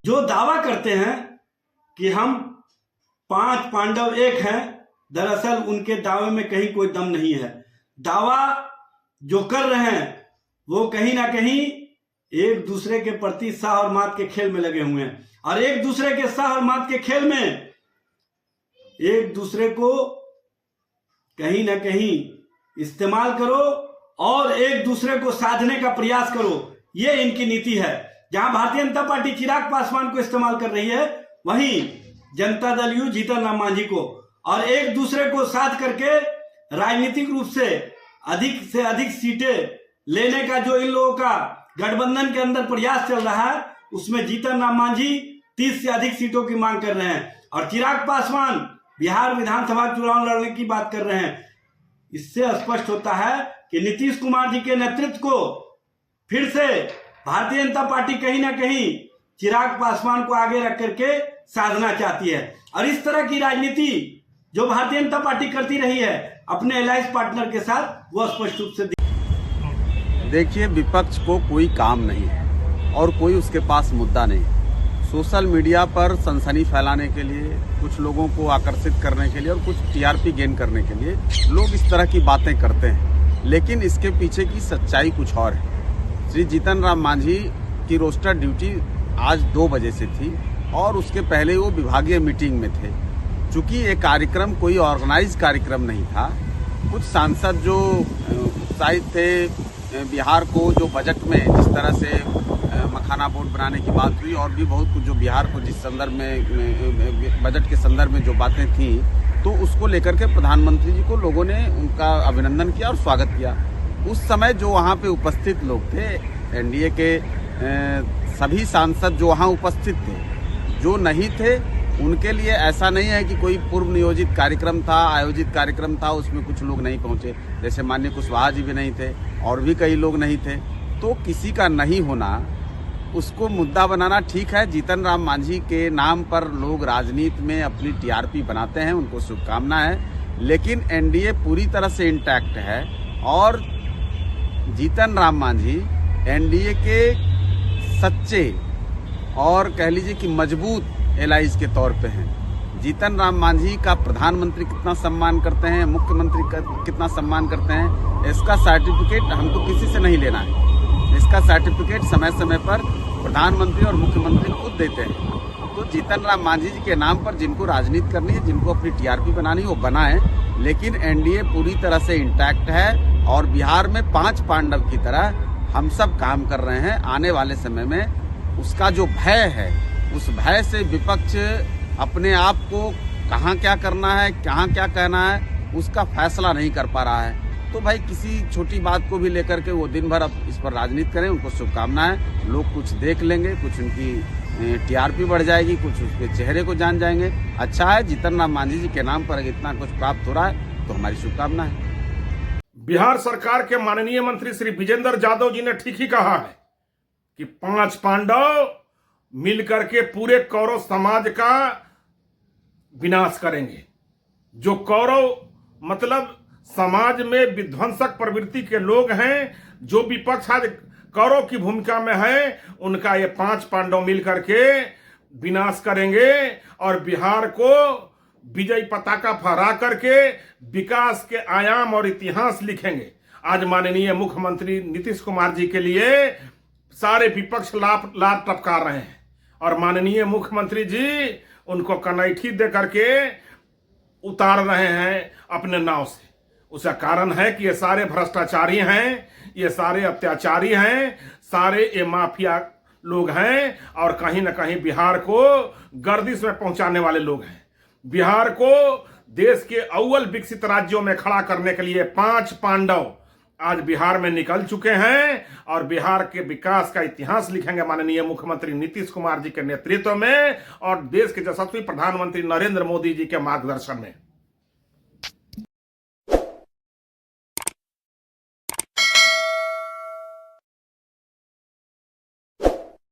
जो दावा करते हैं कि हम 5 पांडव एक हैं, दरअसल उनके दावे में कहीं कोई दम नहीं है। दावा जो कर रहे हैं वो कहीं ना कहीं एक दूसरे के प्रति शाह और मात के खेल में लगे हुए हैं, और एक दूसरे के शाह और मात के खेल में एक दूसरे को कहीं ना कहीं इस्तेमाल करो और एक दूसरे को साधने का प्रयास करो, ये इनकी नीति है। जहां भारतीय जनता पार्टी चिराग पासवान को इस्तेमाल कर रही है, वहीं जनता दल यू जीतन राम मांझी को, और एक दूसरे को साथ करके राजनीतिक रूप से अधिक सीटें लेने का जो इन लोगों का गठबंधन के अंदर प्रयास चल रहा है, उसमें जीतन राम मांझी 30 से अधिक सीटों की मांग कर रहे हैं और चिराग पासवान बिहार विधानसभा चुनाव लड़ने की बात कर रहे हैं। इससे स्पष्ट होता है कि नीतीश कुमार जी के नेतृत्व को फिर से भारतीय जनता पार्टी कहीं ना कहीं चिराग पासवान को आगे रख करके साधना चाहती है, और इस तरह की राजनीति जो भारतीय जनता पार्टी करती रही है अपने अलायंस पार्टनर के साथ, वो स्पष्ट रूप से देखिए, विपक्ष को कोई काम नहीं है और कोई उसके पास मुद्दा नहीं। सोशल मीडिया पर सनसनी फैलाने के लिए, कुछ लोगों को आकर्षित करने के लिए और कुछ टीआरपी गेन करने के लिए लोग इस तरह की बातें करते हैं, लेकिन इसके पीछे की सच्चाई कुछ और है। श्री जीतन राम मांझी की रोस्टर ड्यूटी आज 2 बजे से थी और उसके पहले वो विभागीय मीटिंग में थे। चूंकि ये कार्यक्रम कोई ऑर्गेनाइज कार्यक्रम नहीं था, कुछ सांसद जो उत्साहित थे बिहार को जो बजट में जिस तरह से मखाना बोर्ड बनाने की बात हुई और भी बहुत कुछ जो बिहार को जिस संदर्भ में बजट के संदर्भ में जो बातें थी, तो उसको लेकर के प्रधानमंत्री जी को लोगों ने उनका अभिनंदन किया और स्वागत किया। उस समय जो वहाँ पे उपस्थित लोग थे, एनडीए के सभी सांसद जो वहाँ उपस्थित थे, जो नहीं थे उनके लिए ऐसा नहीं है कि कोई पूर्व नियोजित कार्यक्रम था, आयोजित कार्यक्रम था, उसमें कुछ लोग नहीं पहुंचे। जैसे माननीय कुशवाहा जी भी नहीं थे और भी कई लोग नहीं थे। तो किसी का नहीं होना, उसको मुद्दा बनाना ठीक है। जीतन राम मांझी के नाम पर लोग राजनीति में अपनी टीआरपी बनाते हैं, उनको शुभकामनाएं है, लेकिन एनडीए पूरी तरह से इंटैक्ट है और जीतन राम मांझी एनडीए के सच्चे और कह लीजिए कि मजबूत एलाइज के तौर पे हैं। जीतन राम मांझी का प्रधानमंत्री कितना सम्मान करते हैं, मुख्यमंत्री का कितना सम्मान करते हैं, इसका सर्टिफिकेट हमको किसी से नहीं लेना है। इसका सर्टिफिकेट समय समय पर प्रधानमंत्री और मुख्यमंत्री खुद देते हैं। तो जीतन राम मांझी जी के नाम पर जिनको राजनीति करनी है, जिनको अपनी टीआरपी बनानी है, वो बनाएं, लेकिन एनडीए पूरी तरह से इंटैक्ट है और बिहार में 5 पांडव की तरह हम सब काम कर रहे हैं। आने वाले समय में उसका जो भय है, उस भय से विपक्ष अपने आप को कहाँ क्या करना है, कहाँ क्या कहना है, उसका फैसला नहीं कर पा रहा है। तो भाई किसी छोटी बात को भी लेकर के वो दिन भर अब इस पर राजनीति करें, उनको शुभकामनाएं। लोग कुछ देख लेंगे, कुछ उनकी टीआरपी बढ़ जाएगी, कुछ उसके चेहरे को जान जाएंगे। अच्छा है, जीतन राम मांझी जी के नाम पर इतना कुछ प्राप्त हो रहा है तो हमारी शुभकामना है। बिहार सरकार के माननीय मंत्री श्री विजेंद्र यादव जी ने ठीक ही कहा है कि 5 पांडव मिलकर के पूरे कौरव समाज का विनाश करेंगे। जो कौरव मतलब समाज में विध्वंसक प्रवृत्ति के लोग हैं, जो विपक्ष आज कौरव की भूमिका में है, उनका ये 5 पांडव मिलकर के विनाश करेंगे और बिहार को विजय पताका फहरा करके विकास के आयाम और इतिहास लिखेंगे। आज माननीय मुख्यमंत्री नीतीश कुमार जी के लिए सारे विपक्ष लात टपका रहे हैं और माननीय मुख्यमंत्री जी उनको कनैठी दे करके उतार रहे हैं अपने नाव से। उसका कारण है कि ये सारे भ्रष्टाचारी हैं, ये सारे अत्याचारी हैं, सारे ये माफिया लोग हैं और कहीं ना कहीं बिहार को गर्दिश में पहुंचाने वाले लोग हैं। बिहार को देश के अव्वल विकसित राज्यों में खड़ा करने के लिए 5 पांडव आज बिहार में निकल चुके हैं और बिहार के विकास का इतिहास लिखेंगे माननीय मुख्यमंत्री नीतीश कुमार जी के नेतृत्व में और देश के यशस्वी प्रधानमंत्री नरेंद्र मोदी जी के मार्गदर्शन में।